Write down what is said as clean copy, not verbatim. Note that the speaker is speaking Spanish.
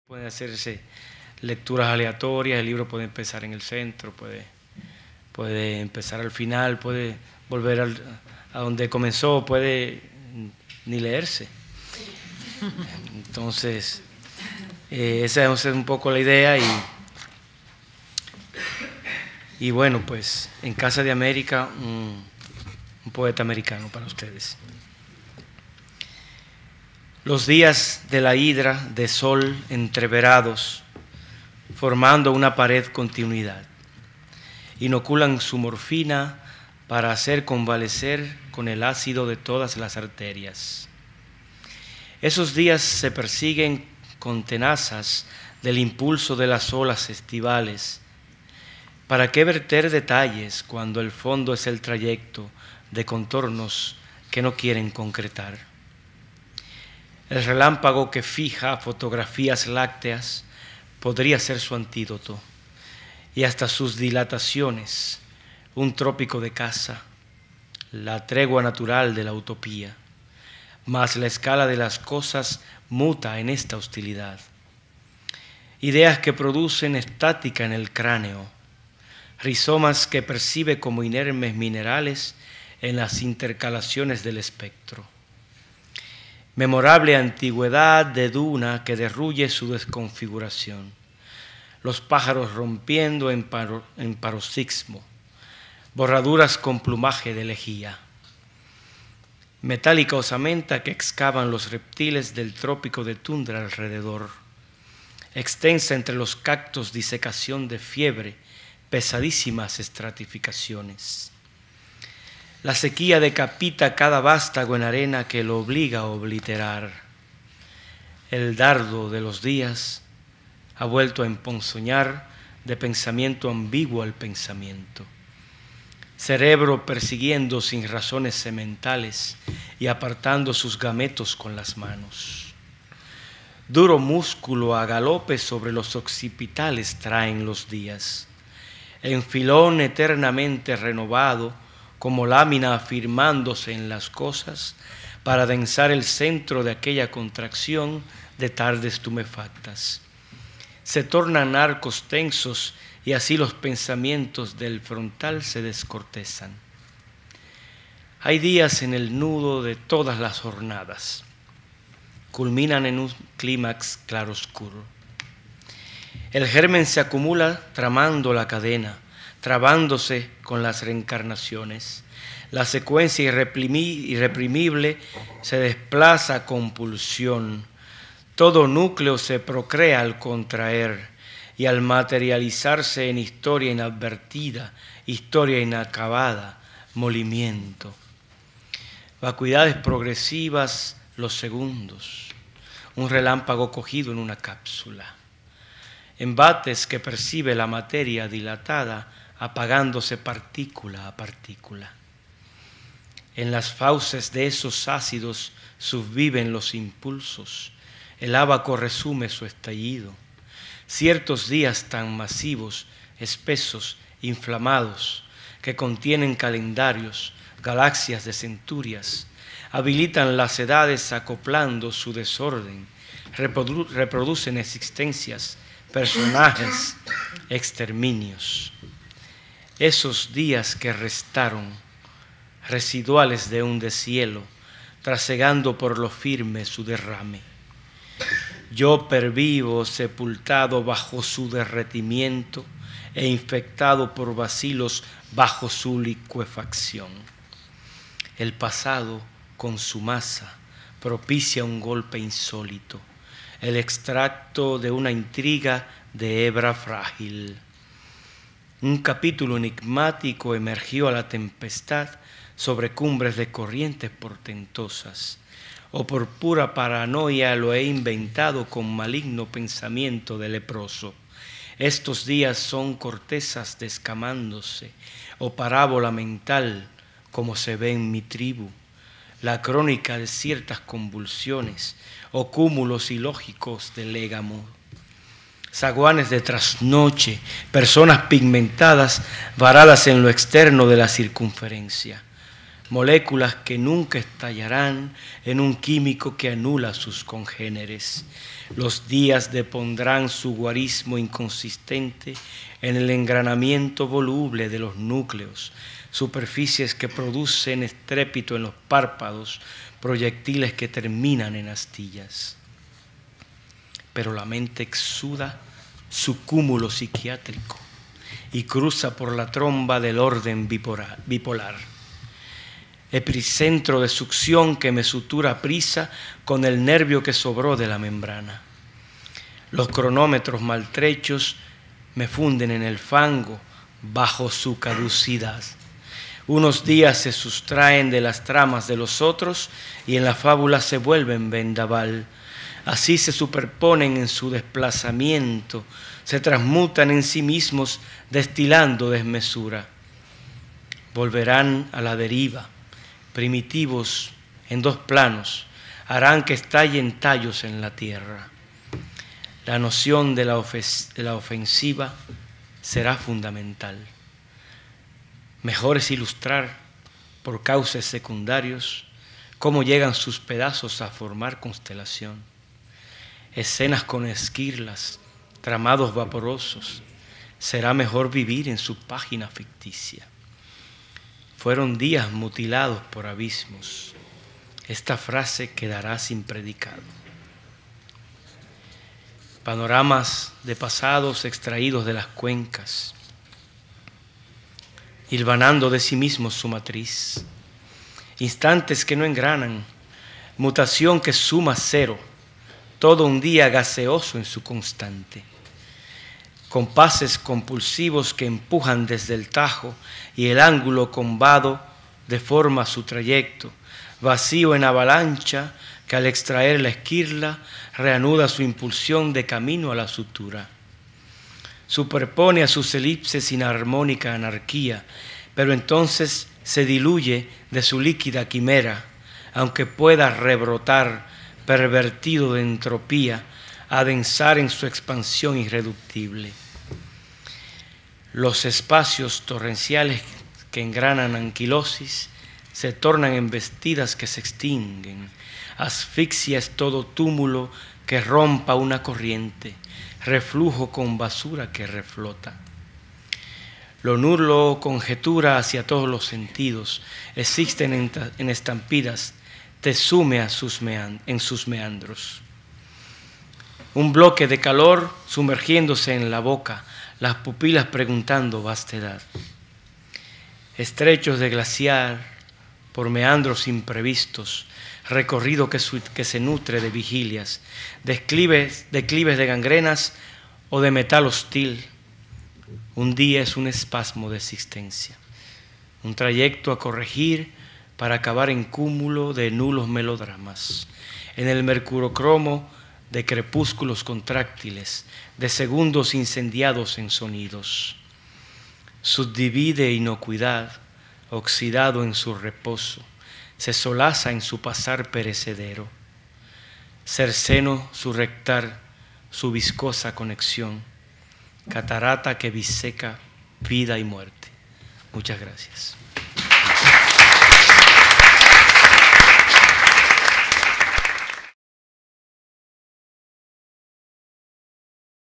Pueden hacerse lecturas aleatorias, el libro puede empezar en el centro, puede empezar al final, puede volver a donde comenzó, puede ni leerse. Entonces, esa es un poco la idea y bueno, pues en Casa de América, un poeta americano para ustedes. Los días de la hidra de sol entreverados, formando una pared continuidad, inoculan su morfina para hacer convalecer con el ácido de todas las arterias. Esos días se persiguen con tenazas del impulso de las olas estivales. ¿Para qué verter detalles cuando el fondo es el trayecto de contornos que no quieren concretar? El relámpago que fija fotografías lácteas podría ser su antídoto, y hasta sus dilataciones, un trópico de caza, la tregua natural de la utopía, mas la escala de las cosas muta en esta hostilidad. Ideas que producen estática en el cráneo, rizomas que percibe como inermes minerales en las intercalaciones del espectro. Memorable antigüedad de duna que derruye su desconfiguración, los pájaros rompiendo en paroxismo, borraduras con plumaje de lejía, metálica osamenta que excavan los reptiles del trópico de tundra alrededor, extensa entre los cactos disecación de fiebre, pesadísimas estratificaciones. La sequía decapita cada vástago en arena que lo obliga a obliterar. El dardo de los días ha vuelto a emponzoñar de pensamiento ambiguo al pensamiento. Cerebro persiguiendo sin razones sementales y apartando sus gametos con las manos. Duro músculo a galope sobre los occipitales traen los días. En filón eternamente renovado, como lámina afirmándose en las cosas, para densar el centro de aquella contracción de tardes tumefactas. Se tornan arcos tensos y así los pensamientos del frontal se descortezan. Hay días en el nudo de todas las jornadas. Culminan en un clímax claroscuro. El germen se acumula tramando la cadena, trabándose con las reencarnaciones. La secuencia irreprimible se desplaza con pulsión. Todo núcleo se procrea al contraer y al materializarse en historia inadvertida, historia inacabada, molimiento. Vacuidades progresivas, los segundos, un relámpago cogido en una cápsula. Embates que percibe la materia dilatada, apagándose partícula a partícula. En las fauces de esos ácidos subviven los impulsos, el ábaco resume su estallido. Ciertos días tan masivos, espesos, inflamados, que contienen calendarios, galaxias de centurias, habilitan las edades acoplando su desorden, reproducen existencias, personajes, exterminios. Esos días que restaron, residuales de un deshielo, trasegando por lo firme su derrame. Yo pervivo, sepultado bajo su derretimiento e infectado por bacilos bajo su licuefacción. El pasado, con su masa, propicia un golpe insólito, el extracto de una intriga de hebra frágil. Un capítulo enigmático emergió a la tempestad sobre cumbres de corrientes portentosas, o por pura paranoia lo he inventado con maligno pensamiento de leproso. Estos días son cortezas descamándose, o parábola mental, como se ve en mi tribu, la crónica de ciertas convulsiones, o cúmulos ilógicos de légamo. Zaguanes de trasnoche, personas pigmentadas varadas en lo externo de la circunferencia. moléculas que nunca estallarán en un químico que anula sus congéneres. Los días depondrán su guarismo inconsistente en el engranamiento voluble de los núcleos, superficies que producen estrépito en los párpados, proyectiles que terminan en astillas. Pero la mente exuda su cúmulo psiquiátrico y cruza por la tromba del orden bipolar. Epicentro de succión que me sutura a prisa con el nervio que sobró de la membrana. Los cronómetros maltrechos me funden en el fango bajo su caducidad. Unos días se sustraen de las tramas de los otros y en la fábula se vuelven vendaval. Así se superponen en su desplazamiento, se transmutan en sí mismos destilando desmesura. Volverán a la deriva, primitivos en dos planos, harán que estallen tallos en la tierra. La noción de la ofensiva será fundamental. Mejor es ilustrar, por cauces secundarios, cómo llegan sus pedazos a formar constelación. Escenas con esquirlas, tramados vaporosos, será mejor vivir en su página ficticia. Fueron días mutilados por abismos. Esta frase quedará sin predicado. Panoramas de pasados extraídos de las cuencas, hilvanando de sí mismos su matriz. Instantes que no engranan, mutación que suma cero, todo un día gaseoso en su constante. Compases compulsivos que empujan desde el tajo y el ángulo combado deforma su trayecto, vacío en avalancha que al extraer la esquirla reanuda su impulsión de camino a la sutura. Superpone a sus elipses inarmónica anarquía, pero entonces se diluye de su líquida quimera, aunque pueda rebrotar pervertido de entropía, adensar en su expansión irreductible. Los espacios torrenciales que engranan anquilosis se tornan embestidas que se extinguen. Asfixia es todo túmulo que rompa una corriente, reflujo con basura que reflota. Lo nulo conjetura hacia todos los sentidos, existen en estampidas, te sume en sus meandros. Un bloque de calor sumergiéndose en la boca, las pupilas preguntando vastedad. Estrechos de glaciar por meandros imprevistos, recorrido que se nutre de vigilias, declives de gangrenas o de metal hostil. Un día es un espasmo de existencia, un trayecto a corregir para acabar en cúmulo de nulos melodramas, en el mercurocromo de crepúsculos contráctiles, de segundos incendiados en sonidos. Subdivide inocuidad, oxidado en su reposo, se solaza en su pasar perecedero. Cerceno su rectar, su viscosa conexión, catarata que biseca vida y muerte. Muchas gracias.